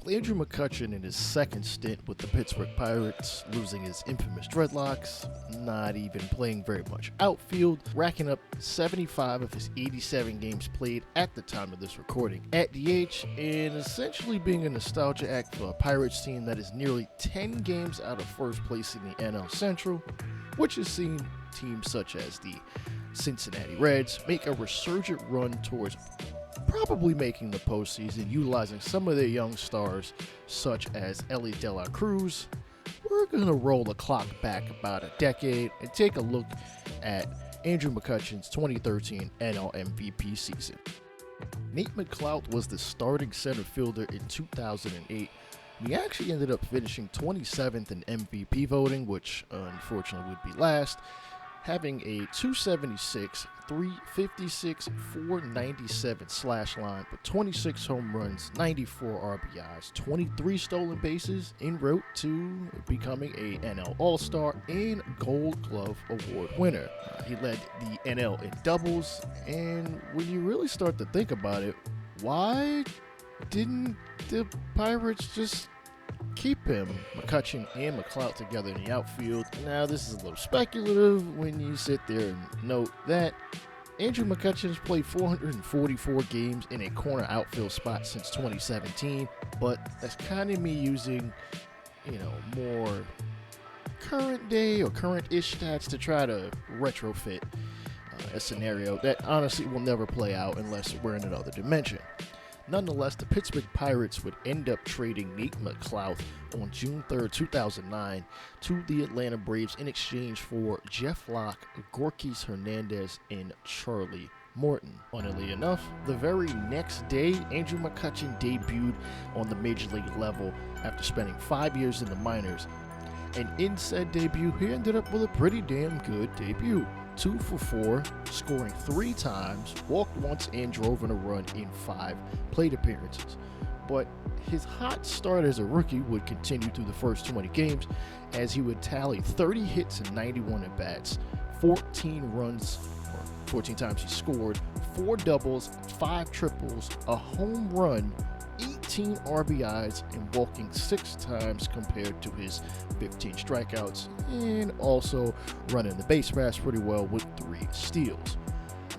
Andrew McCutchen in his second stint with the Pittsburgh Pirates, losing his infamous dreadlocks, not even playing very much outfield, racking up 75 of his 87 games played at the time of this recording at DH, and essentially being a nostalgia act for a Pirates team that is nearly 10 games out of first place in the NL Central, which has seen teams such as the Cincinnati Reds make a resurgent run towards probably making the postseason, utilizing some of their young stars such as Elly De La Cruz. We're going to roll the clock back about a decade and take a look at Andrew McCutchen's 2013 NL MVP season. Nate McClout was the starting center fielder in 2008. He actually ended up finishing 27th in MVP voting, which unfortunately would be last, having a 276, 356, 497 slash line with 26 home runs, 94 RBIs, 23 stolen bases, en route to becoming a NL All-Star and Gold Glove Award winner. He led the NL in doubles, and when you really start to think about it, why didn't the Pirates just keep him, McCutchen and McClout, together in the outfield? Now, this is a little speculative when you sit there and note that Andrew McCutchen has played 444 games in a corner outfield spot since 2017, but that's kind of me using, more current day or current-ish stats to try to retrofit a scenario that honestly will never play out unless we're in another dimension. Nonetheless, the Pittsburgh Pirates would end up trading Nate McClout on June 3rd, 2009 to the Atlanta Braves in exchange for Jeff Locke, Gorkys Hernandez, and Charlie Morton. Funnily enough, the very next day, Andrew McCutchen debuted on the major league level after spending 5 years in the minors. And in said debut, he ended up with a pretty damn good debut. 2 for 4, scoring 3 times, walked once and drove in a run in 5 plate appearances. But his hot start as a rookie would continue through the first 20 games as he would tally 30 hits and 91 at-bats, 14 runs, or 14 times he scored, 4 doubles, 5 triples, a home run, 18 RBIs, and walking 6 times compared to his 15 strikeouts, and also running the base paths pretty well with 3 steals.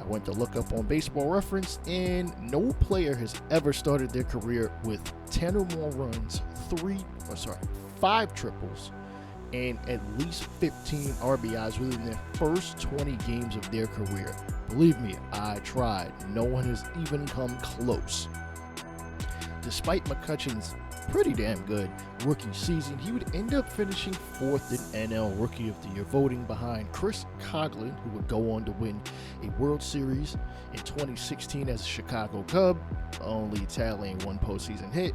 I went to look up on Baseball Reference, and no player has ever started their career with 10 or more runs, 5 triples, and at least 15 RBIs within their first 20 games of their career. Believe me, I tried. No one has even come close. Despite McCutchen's pretty damn good rookie season, he would end up finishing 4th in NL Rookie of the Year voting behind Chris Coghlan, who would go on to win a World Series in 2016 as a Chicago Cub, only tallying 1 postseason hit.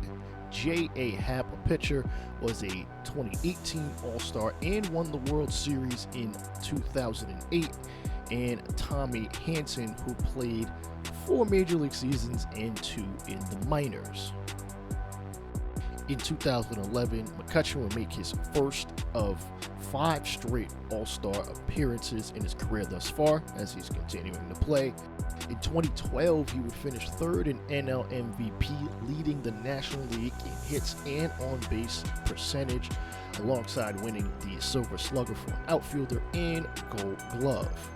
J.A. Happ, a pitcher, was a 2018 All-Star and won the World Series in 2008. And Tommy Hanson, who played 4 major league seasons and 2 in the minors. In 2011, McCutchen would make his first of 5 straight All-Star appearances in his career thus far, as he's continuing to play. In 2012, he would finish 3rd in NL MVP, leading the National League in hits and on-base percentage, alongside winning the Silver Slugger for an outfielder and Gold Glove.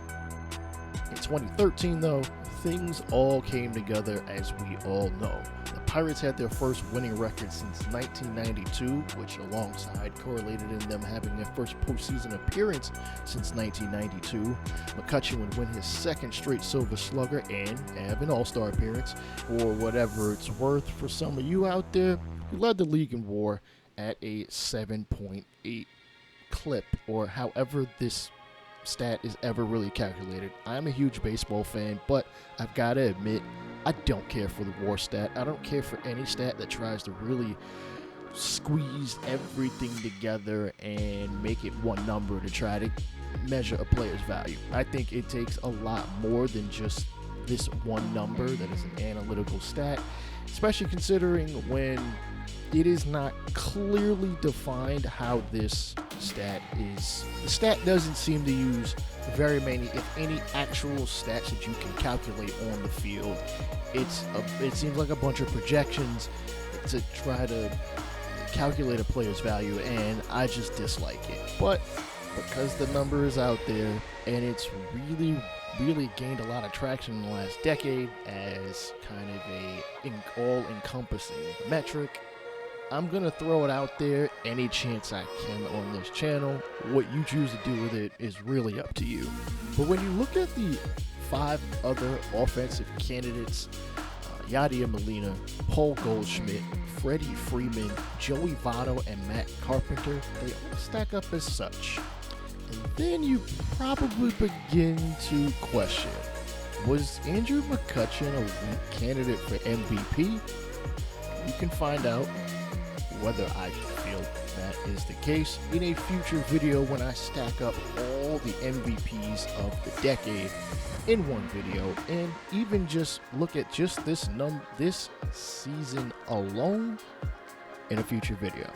In 2013, though, things all came together, as we all know. The Pirates had their first winning record since 1992, which alongside correlated in them having their first postseason appearance since 1992. McCutchen would win his 2nd straight Silver Slugger and have an All-Star appearance. For whatever it's worth for some of you out there, he led the league in WAR at a 7.8 clip, or however this stat is ever really calculated. I'm a huge baseball fan, but I've got to admit, I don't care for the WAR stat. I don't care for any stat that tries to really squeeze everything together and make it one number to try to measure a player's value. I think it takes a lot more than just this one number that is an analytical stat, especially considering when it is not clearly defined how this stat is. The stat doesn't seem to use very many, if any, actual stats that you can calculate on the field. It seems like a bunch of projections. to try to calculate a player's value, and I just dislike it. But because the number is out there and it's really gained a lot of traction in the last decade as kind of a all-encompassing metric, I'm gonna throw it out there any chance I can on this channel. What you choose to do with it is really up to you. But when you look at the 5 other offensive candidates, Yadier Molina, Paul Goldschmidt, Freddie Freeman, Joey Votto, and Matt Carpenter, they all stack up as such. And then you probably begin to question, was Andrew McCutchen a weak candidate for MVP? You can find out whether I feel that is the case in a future video when I stack up all the MVPs of the decade in one video, and even just look at just this season alone in a future video.